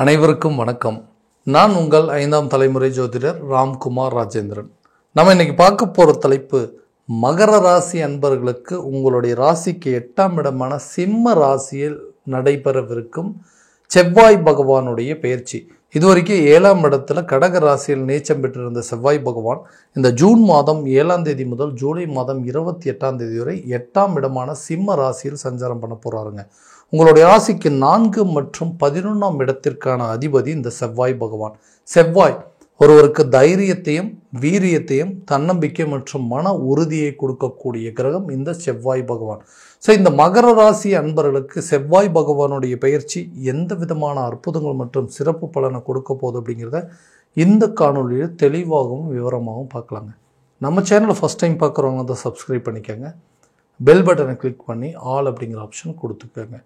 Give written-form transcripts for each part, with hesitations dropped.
அனைவருக்கும் வணக்கம். நான் உங்கள் 5ஆம் தலைமுறை ஜோதிடர் ராம்குமார் ராஜேந்திரன். நம்ம இன்னைக்கு பார்க்க போகிற தலைப்பு மகர ராசி அன்பர்களுக்கு உங்களுடைய ராசிக்கு 8ஆம் இடமான சிம்ம ராசியில் நடைபெறவிருக்கும் செவ்வாய் பகவானுடைய பெயர்ச்சி. இதுவரைக்கும் 7ஆம் இடத்துல கடக ராசியில் நீச்சம் பெற்றிருந்த செவ்வாய் பகவான் இந்த ஜூன் மாதம் 7ஆம் தேதி முதல் ஜூலை மாதம் 28ஆம் தேதி வரை 8ஆம் இடமான சிம்ம ராசியில் சஞ்சாரம் பண்ண போறாருங்க. உங்களுடைய ராசிக்கு 4 மற்றும் 11ஆம் இடத்திற்கான அதிபதி இந்த செவ்வாய் பகவான். செவ்வாய் ஒருவருக்கு தைரியத்தையும் வீரியத்தையும் தன்னம்பிக்கை மற்றும் மன உறுதியை கொடுக்கக்கூடிய கிரகம் இந்த செவ்வாய் பகவான். ஸோ இந்த மகர ராசி அன்பர்களுக்கு செவ்வாய் பகவானுடைய பயிற்சி எந்த விதமான அற்புதங்கள் மற்றும் சிறப்பு பலனை கொடுக்க போகுது அப்படிங்கிறத இந்த காணொலியில் தெளிவாகவும் விவரமாகவும் பார்க்கலாங்க. நம்ம சேனலை ஃபஸ்ட் டைம் பார்க்குறவங்க தான் சப்ஸ்கிரைப் பண்ணிக்கோங்க. பெல் பட்டனை கிளிக் பண்ணி ஆல் அப்படிங்கிற ஆப்ஷன் கொடுத்துக்கோங்க.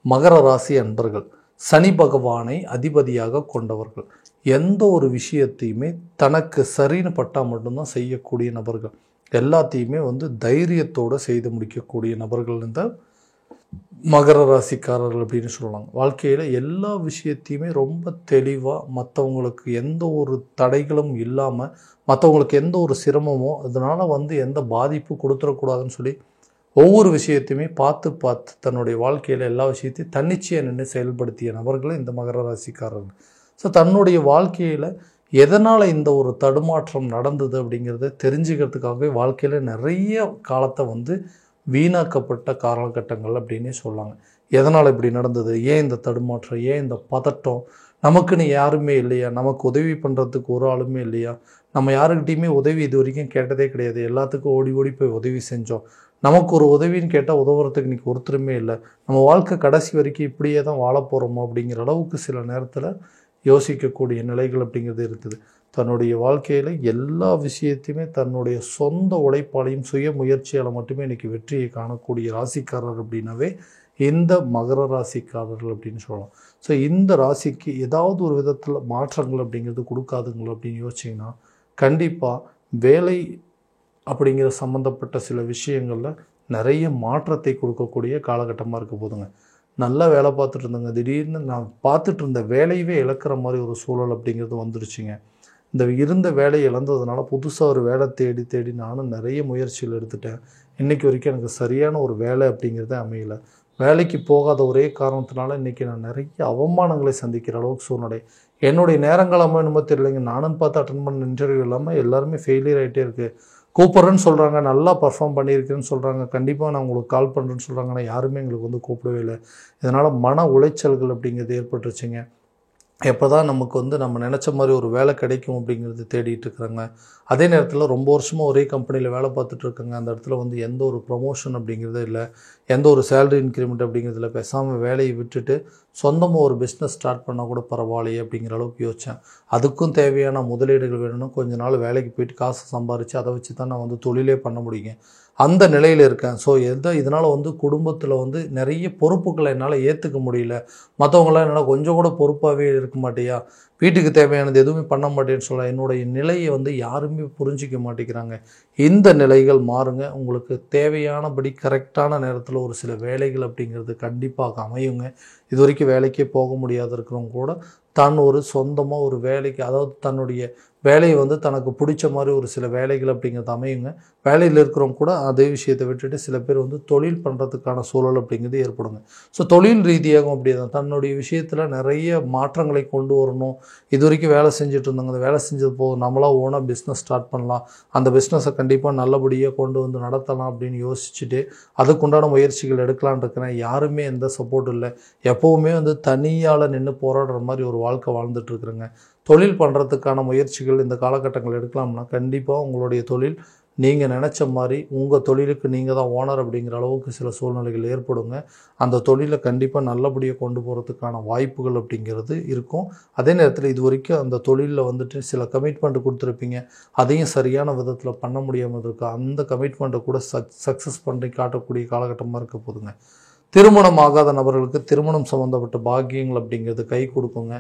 மகர ராசி அன்பர்கள் சனி பகவானை அதிபதியாக கொண்டவர்கள். எந்த ஒரு விஷயத்தையுமே தனக்கு சரின்னு பட்டால் மட்டும்தான் செய்யக்கூடிய நபர்கள். எல்லாத்தையுமே தைரியத்தோடு செய்து முடிக்கக்கூடிய நபர்கள் இந்த மகர ராசிக்காரர்கள் அப்படின்னு சொல்லலாம். வாழ்க்கையில் எல்லா விஷயத்தையுமே ரொம்ப தெளிவாக மற்றவங்களுக்கு எந்த ஒரு தடைகளும் இல்லாமல், மற்றவங்களுக்கு எந்த ஒரு சிரமமோ அதனால் எந்த பாதிப்பு கொடுத்துடக்கூடாதுன்னு சொல்லி ஒவ்வொரு விஷயத்தையுமே பார்த்து தன்னுடைய வாழ்க்கையில் எல்லா விஷயத்தையும் தன்னிச்சையாக நின்று செயல்படுத்திய நபர்கள் இந்த மகர ராசிக்காரர்கள். ஸோ தன்னுடைய வாழ்க்கையில் எதனால் இந்த ஒரு தடுமாற்றம் நடந்தது அப்படிங்கிறத தெரிஞ்சுக்கிறதுக்காகவே வாழ்க்கையில் நிறைய காலத்தை வீணாக்கப்பட்ட காலகட்டங்கள் அப்படின்னே சொல்லாங்க. எதனால் இப்படி நடந்தது, ஏன் இந்த தடுமாற்றம், ஏன் இந்த பதட்டம், நமக்குன்னு யாருமே இல்லையா, நமக்கு உதவி பண்ணுறதுக்கு ஒரு ஆளுமே இல்லையா, நம்ம யாருக்கிட்டையுமே உதவி இது வரைக்கும் கேட்டதே கிடையாது, எல்லாத்துக்கும் ஓடி ஓடி போய் உதவி செஞ்சோம், நமக்கு ஒரு உதவின்னு கேட்டால் உதவுறதுக்கு இன்றைக்கி ஒருத்தருமே இல்லை, நம்ம வாழ்க்கை கடைசி வரைக்கும் இப்படியே தான் வாழ போகிறோமோ அப்படிங்கிற அளவுக்கு சில நேரத்தில் யோசிக்கக்கூடிய நிலைகள் அப்படிங்கிறது இருக்குது. தன்னுடைய வாழ்க்கையில் எல்லா விஷயத்தையுமே தன்னுடைய சொந்த உழைப்பாளையும் சுய முயற்சியால் மட்டுமே இன்றைக்கி வெற்றியை காணக்கூடிய ராசிக்காரர் அப்படின்னாவே இந்த மகர ராசிக்காரர்கள் அப்படின்னு சொல்லலாம். ஸோ இந்த ராசிக்கு ஏதாவது ஒரு விதத்தில் மாற்றங்கள் அப்படிங்கிறது கொடுக்காதுங்களோ அப்படின்னு யோசிச்சிங்கன்னா கண்டிப்பாக வேலை அப்படிங்கிற சம்மந்தப்பட்ட சில விஷயங்களில் நிறைய மாற்றத்தை கொடுக்கக்கூடிய காலகட்டமாக இருக்க போதுங்க. நல்லா வேலை பார்த்துட்டு இருந்தேங்க, திடீர்னு நான் பார்த்துட்டு இருந்த வேலையவே இழக்கிற மாதிரி ஒரு சூழல் அப்படிங்கிறது வந்துருச்சுங்க. இந்த இருந்த வேலையை இழந்ததுனால புதுசாக ஒரு வேலை தேடி நானும் நிறைய முயற்சிகள் எடுத்துட்டேன். இன்றைக்கி வரைக்கும் எனக்கு சரியான ஒரு வேலை அப்படிங்கிறதே அமையலை. வேலைக்கு போகாத ஒரே காரணத்தினால இன்றைக்கி நான் நிறைய அவமானங்களை சந்திக்கிற அளவுக்கு சூழ்நிலை. என்னுடைய நேரங்கள் என்னமோ தெரியலைங்க, நானும் பார்த்து அட்டன் பண்ண இன்டர்வியூ இல்லாமல் எல்லாருமே ஃபெயிலியர் ஆகிட்டே இருக்குது. கூப்பிட்றேன்னு சொல்கிறாங்க, நல்லா பர்ஃபார்ம் பண்ணியிருக்கேன்னு சொல்கிறாங்க, கண்டிப்பாக நான் உங்களுக்கு கால் பண்ணுறேன்னு சொல்கிறாங்க, ஆனால் யாருமே எங்களுக்கு கூப்பிடவே இல்லை. இதனால் மன உளைச்சல்கள் அப்படிங்கிறது ஏற்பட்டுருச்சுங்க. எப்போ தான் நமக்கு நம்ம நினச்ச மாதிரி ஒரு வேலை கிடைக்கும் அப்படிங்கிறது தேடிட்டு இருக்கிறாங்க. அதே நேரத்தில் ரொம்ப வருஷமாக ஒரே கம்பெனியில் வேலை பார்த்துட்ருக்காங்க. அந்த இடத்துல எந்த ஒரு ப்ரொமோஷன் அப்படிங்கிறதே இல்லை, எந்த ஒரு சேலரி இன்க்ரிமெண்ட் அப்படிங்கிறதுல. பேசாமல் வேலையை விட்டுட்டு சொந்தமாக ஒரு பிஸ்னஸ் ஸ்டார்ட் பண்ணால் கூட பரவாயில்லையே அப்படிங்கிற அளவுக்கு யோசித்தேன். அதுக்கும் தேவையான முதலீடுகள் வேணும்னா கொஞ்ச நாள் வேலைக்கு போயிட்டு காசு சம்பாரித்து அதை வச்சு தான் நான் தொழிலே பண்ண முடியுங்க. அந்த நிலையில் இருக்கேன். ஸோ இதனால் குடும்பத்தில் நிறைய பொறுப்புகளை என்னால் ஏற்றுக்க முடியல. மற்றவங்களாம் என்னால் கொஞ்சம் கூட பொறுப்பாகவே இருக்க மாட்டியா, வீட்டுக்கு தேவையானது எதுவுமே பண்ண மாட்டேன்னு சொல்ல என்னுடைய நிலையை யாருமே புரிஞ்சிக்க மாட்டேங்கிறாங்க. இந்த நிலைகள் மாறுங்க. உங்களுக்கு தேவையானபடி கரெக்டான நேரத்தில் ஒரு சில வேலைகள் அப்படிங்கிறது கண்டிப்பாக அமையுங்க. இது வரைக்கும் வேலைக்கே போக முடியாத இருக்கிறவங்க கூட தான் ஒரு சொந்தமாக ஒரு வேலைக்கு, அதாவது தன்னுடைய வேலையை தனக்கு பிடிச்ச மாதிரி ஒரு சில வேலைகள் அப்படிங்கிறது அமையுங்க. வேலையில் இருக்கிறவங்க கூட அதே விஷயத்தை விட்டுட்டு சில பேர் தொழில் பண்ணுறதுக்கான சூழல் அப்படிங்கிறது ஏற்படுங்க. ஸோ தொழில் ரீதியாகவும் அப்படி தான் தன்னுடைய விஷயத்தில் நிறைய மாற்றங்களை கொண்டு வரணும். இது வரைக்கும் வேலை செஞ்சுட்டு இருந்தாங்க, அந்த வேலை செஞ்சது போதும், நம்மளாக ஓனாக பிஸ்னஸ் ஸ்டார்ட் பண்ணலாம், அந்த பிஸ்னஸை கண்டிப்பாக நல்லபடியாக கொண்டு நடத்தலாம் அப்படின்னு யோசிச்சுட்டு அதுக்குண்டான முயற்சிகள் எடுக்கலான் இருக்கிறேன். யாருமே எந்த சப்போர்ட் இல்லை. எப்போவுமே தனியால் நின்று போராடுற மாதிரி ஒரு வாழ்க்கை வாழ்ந்துட்டுருக்குறேங்க. தொழில் பண்ணுறதுக்கான முயற்சிகள் இந்த காலகட்டங்கள் எடுக்கலாம்னா கண்டிப்பாக உங்களுடைய தொழில் நீங்கள் நினச்ச மாதிரி உங்கள் தொழிலுக்கு நீங்கள் தான் ஓனர் அப்படிங்கிற அளவுக்கு சில சூழ்நிலைகள் ஏற்படுங்க. அந்த தொழிலை கண்டிப்பாக நல்லபடியாக கொண்டு போகிறதுக்கான வாய்ப்புகள் அப்படிங்கிறது இருக்கும். அதே நேரத்தில் இது வரைக்கும் அந்த தொழிலில் சில கமிட்மெண்ட் கொடுத்துருப்பீங்க, அதையும் சரியான விதத்தில் பண்ண முடியாமல் இருக்கு. அந்த கமிட்மெண்ட்டை கூட சக்ஸஸ் பண்ணி காட்டக்கூடிய காலகட்டமாக இருக்க போதுங்க. திருமணம் ஆகாத நபர்களுக்கு திருமணம் சம்மந்தப்பட்ட பாக்கியங்கள் அப்படிங்கிறது கை கொடுக்குங்க.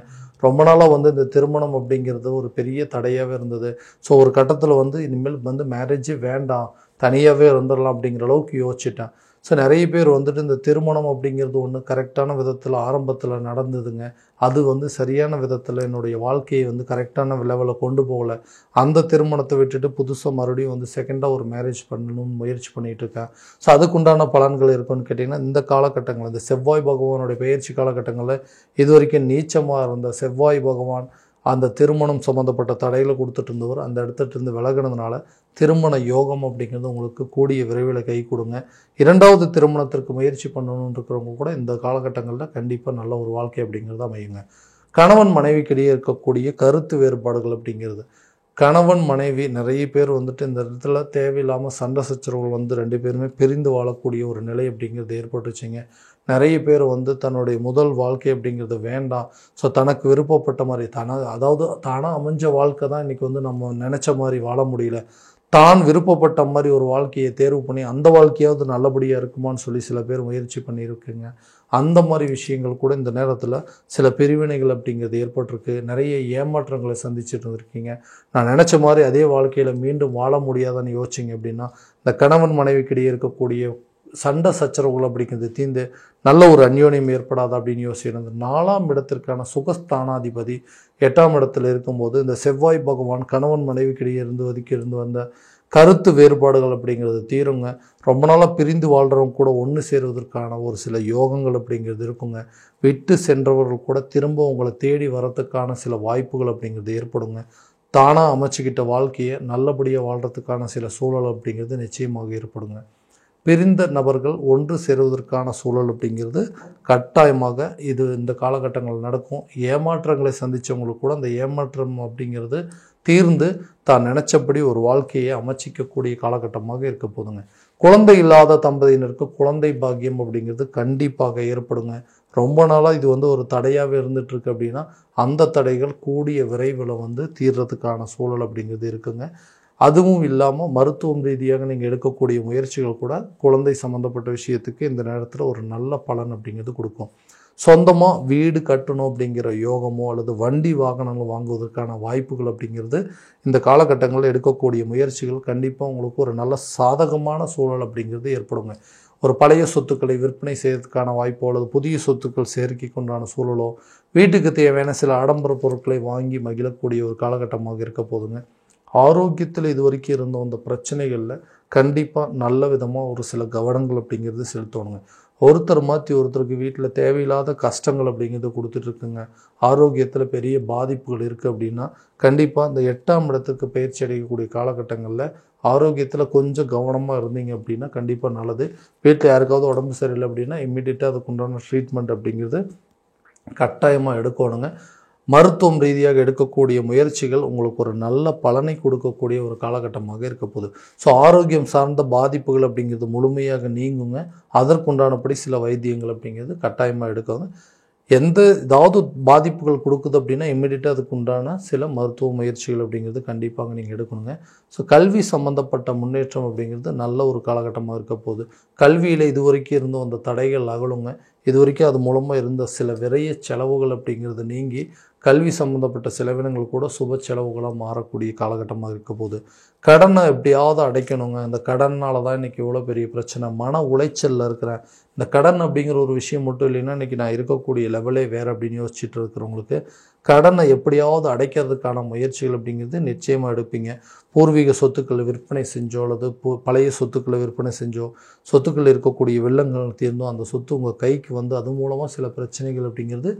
ரொம்ப நாளாக இந்த திருமணம் அப்படிங்கிறது ஒரு பெரிய தடையாகவே இருந்தது. ஸோ ஒரு கட்டத்தில் இனிமேல் மேரேஜே வேண்டாம், தனியாகவே இருந்துடலாம் அப்படிங்கிற அளவுக்கு யோசிச்சிட்டேன். ஸோ நிறைய பேர் வந்துட்டு இந்த திருமணம் அப்படிங்கிறது ஒன்று கரெக்டான விதத்தில் ஆரம்பத்தில் நடந்ததுங்க, அது வந்து சரியான விதத்தில் என்னுடைய வாழ்க்கையை வந்து கரெக்டான லெவலில் கொண்டு போகலை, அந்த திருமணத்தை விட்டுட்டு புதுசாக மறுபடியும் வந்து செகண்டாக ஒரு மேரேஜ் பண்ணணும்னு முயற்சி பண்ணிகிட்டு இருக்கேன். ஸோ அதுக்குண்டான பலன்கள் இருக்குன்னு கேட்டிங்கன்னா, இந்த காலகட்டங்கள் இந்த செவ்வாய் பகவானுடைய பயிற்சி காலகட்டங்களில் இது வரைக்கும் நீச்சமாக இருந்த செவ்வாய் பகவான் அந்த திருமணம் சம்மந்தப்பட்ட தடையில் கொடுத்துட்டு இருந்தவர் அந்த இடத்துலேருந்து விலகினதுனால திருமண யோகம் அப்படிங்கிறது உங்களுக்கு கூடிய விரைவில் கை கொடுங்க. இரண்டாவது திருமணத்திற்கு முயற்சி பண்ணணும்னு இருக்கிறவங்க கூட இந்த காலகட்டங்களில் கண்டிப்பாக நல்ல ஒரு வாழ்க்கை அப்படிங்கிறது அமையுங்க. கணவன் மனைவிக்கிடையே இருக்கக்கூடிய கருத்து வேறுபாடுகள் அப்படிங்கிறது, கணவன் மனைவி நிறைய பேர் வந்துட்டு இந்த இடத்துல தேவையில்லாமல் சண்டை சச்சரவுகள் வந்து 2 பேருமே பிரிந்து வாழக்கூடிய ஒரு நிலை அப்படிங்கிறது ஏற்பட்டுச்சுங்க. நிறைய பேர் வந்து தன்னுடைய முதல் வாழ்க்கை அப்படிங்கிறது வேண்டாம், ஸோ தனக்கு விருப்பப்பட்ட மாதிரி அதாவது தானாக அமைஞ்ச வாழ்க்கை தான் இன்றைக்கி வந்து நம்ம நினச்ச மாதிரி வாழ முடியல, தான் விருப்பப்பட்ட மாதிரி ஒரு வாழ்க்கையை தேர்வு பண்ணி அந்த வாழ்க்கையாவது நல்லபடியாக இருக்குமான்னு சொல்லி சில பேர் முயற்சி பண்ணியிருக்குங்க. அந்த மாதிரி விஷயங்கள் கூட இந்த நேரத்தில் சில பிரிவினைகள் அப்படிங்கிறது ஏற்பட்டிருக்கு. நிறைய ஏமாற்றங்களை சந்திச்சுட்டு இருந்திருக்கீங்க. நான் நினச்ச மாதிரி அதே வாழ்க்கையில் மீண்டும் வாழ முடியாதான்னு யோசிச்சிங்க அப்படின்னா, இந்த கணவன் மனைவிக்கிடையே இருக்கக்கூடிய சண்டை சச்சரவுகள் அப்படிங்கிறது தீர்ந்து நல்ல ஒரு அந்யோன்யம் ஏற்படாது அப்படின்னு யோசிக்கிறது. 4ஆம் இடத்திற்கான சுகஸ்தானாதிபதி 8ஆம் இடத்துல இருக்கும்போது இந்த செவ்வாய் பகவான் கணவன் மனைவிக்கிடையே இருந்து வந்த கருத்து வேறுபாடுகள் அப்படிங்கிறது தீருங்க. ரொம்ப நாளாக பிரிந்து வாழ்கிறவங்க கூட ஒன்று சேருவதற்கான ஒரு சில யோகங்கள் அப்படிங்கிறது இருக்குங்க. விட்டு சென்றவர்கள் கூட திரும்ப உங்களை தேடி வரத்துக்கான சில வாய்ப்புகள் அப்படிங்கிறது ஏற்படுங்க. தானாக அமைச்சிக்கிட்ட வாழ்க்கையை நல்லபடியாக வாழ்கிறதுக்கான சில சூழல் அப்படிங்கிறது நிச்சயமாக ஏற்படுங்க. பிரிந்த நபர்கள் ஒன்று சேருவதற்கான சூழல் அப்படிங்கிறது கட்டாயமாக இது இந்த காலகட்டங்கள் நடக்கும். ஏமாற்றங்களை சந்தித்தவங்களுக்கு கூட அந்த ஏமாற்றம் அப்படிங்கிறது தீர்ந்து தான் நினச்சபடி ஒரு வாழ்க்கையை அமைச்சிக்கக்கூடிய காலகட்டமாக இருக்க போதுங்க. குழந்தை இல்லாத தம்பதியினருக்கு குழந்தை பாக்கியம் அப்படிங்கிறது கண்டிப்பாக ஏற்படுங்க. ரொம்ப நாளாக இது வந்து ஒரு தடையாகவே இருந்துகிட்ருக்கு அப்படின்னா அந்த தடைகள் கூடிய விரைவில் வந்து தீர்றதுக்கான சூழல் அப்படிங்கிறது இருக்குங்க. அதுவும் இல்லாமல் மருத்துவம் ரீதியாக நீங்கள் எடுக்கக்கூடிய முயற்சிகள் கூட குழந்தை சம்மந்தப்பட்ட விஷயத்துக்கு இந்த நேரத்தில் ஒரு நல்ல பலன் அப்படிங்கிறது கொடுக்கும். சொந்தமாக வீடு கட்டணும் அப்படிங்கிற யோகமோ அல்லது வண்டி வாகனங்கள் வாங்குவதற்கான வாய்ப்புகள் அப்படிங்கிறது இந்த காலகட்டங்களில் எடுக்கக்கூடிய முயற்சிகள் கண்டிப்பாக உங்களுக்கு ஒரு நல்ல சாதகமான சூழல் அப்படிங்கிறது ஏற்படுங்க. ஒரு பழைய சொத்துக்களை விற்பனை செய்யறதுக்கான வாய்ப்போ அல்லது புதிய சொத்துக்கள் சேர்க்கைக்குண்டான சூழலோ, வீட்டுக்கு தேவையான சில ஆடம்பர பொருட்களை வாங்கி மகிழக்கூடிய ஒரு காலகட்டமாக இருக்க போதுங்க. ஆரோக்கியத்தில் இது வரைக்கும் இருந்த அந்த பிரச்சனைகளில் கண்டிப்பாக நல்ல விதமாக ஒரு சில கவனங்கள் அப்படிங்கிறது செலுத்தணுங்க. ஒருத்தர் மாற்றி ஒருத்தருக்கு வீட்டில் தேவையில்லாத கஷ்டங்கள் அப்படிங்கிறது கொடுத்துட்ருக்குங்க. ஆரோக்கியத்தில் பெரிய பாதிப்புகள் இருக்குது அப்படின்னா கண்டிப்பாக இந்த 8ஆம் இடத்துக்கு பயிற்சி அடையக்கூடிய காலகட்டங்களில் ஆரோக்கியத்தில் கொஞ்சம் கவனமாக இருந்தீங்க அப்படின்னா கண்டிப்பாக நல்லது. வீட்டில் யாருக்காவது உடம்பு சரியில்லை அப்படின்னா இம்மிடியட்டாக அதுக்குண்டான ட்ரீட்மெண்ட் அப்படிங்கிறது கட்டாயமாக எடுக்கணுங்க. மருத்துவம் ரீதியாக எடுக்கக்கூடிய முயற்சிகள் உங்களுக்கு ஒரு நல்ல பலனை கொடுக்கக்கூடிய ஒரு காலகட்டமாக இருக்க போகுது. ஸோ ஆரோக்கியம் சார்ந்த பாதிப்புகள் அப்படிங்கிறது முழுமையாக நீங்குங்க. அதற்குண்டானபடி சில வைத்தியங்கள் அப்படிங்கிறது கட்டாயமாக எடுக்கங்க. ஏதாவது பாதிப்புகள் கொடுக்குது அப்படின்னா இம்மிடியட்டாக அதுக்கு உண்டான சில மருத்துவ முயற்சிகள் அப்படிங்கிறது கண்டிப்பாக நீங்கள் எடுக்கணுங்க. ஸோ கல்வி சம்மந்தப்பட்ட முன்னேற்றம் அப்படிங்கிறது நல்ல ஒரு காலகட்டமாக இருக்க போகுது. கல்வியில் இது வரைக்கும் இருந்த அந்த தடைகள் அகலுங்க. இது வரைக்கும் அது மூலமாக இருந்த சில விரைய செலவுகள் அப்படிங்கிறது நீங்கி கல்வி சம்மந்தப்பட்ட செலவினங்கள் கூட சுப செலவுகளாக மாறக்கூடிய காலகட்டமாக இருக்க போகுது. கடனை எப்படியாவது அடைக்கணுங்க. இந்த கடனால் தான் இன்றைக்கி இவ்வளோ பெரிய பிரச்சனை, மன உளைச்சலில் இருக்கிறேன். இந்த கடன் அப்படிங்கிற ஒரு விஷயம் மட்டும் இல்லைன்னா இன்றைக்கி நான் இருக்கக்கூடிய லெவலே வேறு அப்படின்னு யோசிச்சுட்டு இருக்கிறவங்களுக்கு கடனை எப்படியாவது அடைக்கிறதுக்கான முயற்சிகள் அப்படிங்கிறது நிச்சயமாக எடுப்பீங்க. பூர்வீக சொத்துக்களை விற்பனை செஞ்சோ அல்லது பழைய சொத்துக்களை விற்பனை செஞ்சோ சொத்துக்கள் இருக்கக்கூடிய வெள்ளங்கள் தீர்ந்தோ அந்த சொத்து உங்கள் கைக்கு வந்து அது மூலமாக சில பிரச்சனைகள் அப்படிங்கிறது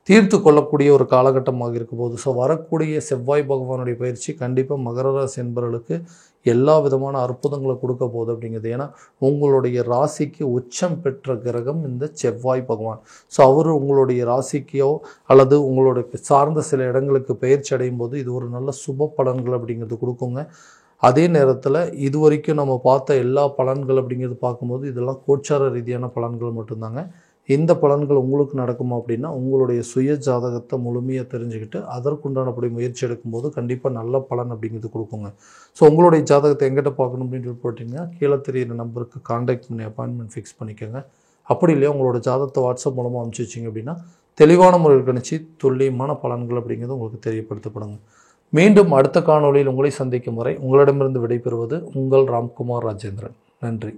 தீர்த்து கொள்ளக்கூடிய ஒரு காலகட்டமாக இருக்க போகுது. ஸோ வரக்கூடிய செவ்வாய் பகவானுடைய பயிற்சி கண்டிப்பாக மகர ராசி என்பவர்களுக்கு எல்லா விதமான அற்புதங்களை கொடுக்க போகுது அப்படிங்கிறது. ஏன்னா உங்களுடைய ராசிக்கு உச்சம் பெற்ற கிரகம் இந்த செவ்வாய் பகவான். ஸோ அவர் உங்களுடைய ராசிக்கோ அல்லது உங்களுடைய சார்ந்த சில இடங்களுக்கு பயிற்சி அடையும் போது இது ஒரு நல்ல சுப பலன்கள் அப்படிங்கிறது கொடுக்குங்க. அதே நேரத்தில் இது வரைக்கும் நம்ம பார்த்த எல்லா பலன்கள் அப்படிங்கிறது பார்க்கும்போது இதெல்லாம் கோச்சார ரீதியான பலன்கள் மட்டும்தாங்க. இந்த பலன்கள் உங்களுக்கு நடக்குமா அப்படின்னா உங்களுடைய சுய ஜாதகத்தை முழுமையாக தெரிஞ்சுக்கிட்டு அதற்குண்டானபடி முயற்சி எடுக்கும்போது கண்டிப்பாக நல்ல பலன் அப்படிங்கிறது கொடுக்குங்க. ஸோ உங்களுடைய ஜாதகத்தை எங்கிட்ட பார்க்கணும் அப்படின்னு போட்டிங்கன்னா கீழே தெரியிற நம்பருக்கு கான்டாக்ட் பண்ணி அப்பாயின்மெண்ட் ஃபிக்ஸ் பண்ணிக்கோங்க. அப்படி இல்லையா உங்களோட ஜாதகத்தை வாட்ஸ்அப் மூலமாக அனுப்பிச்சி வச்சிங்க அப்படின்னா தெளிவான முறையில் கணிச்சு துல்லியமான பலன்கள் அப்படிங்கிறது உங்களுக்கு தெரியப்படுத்தப்படுங்க. மீண்டும் அடுத்த காணொளியில் உங்களை சந்திக்கும் வரை உங்களிடமிருந்து விடைபெறுவது உங்கள் ராம்குமார் ராஜேந்திரன். நன்றி.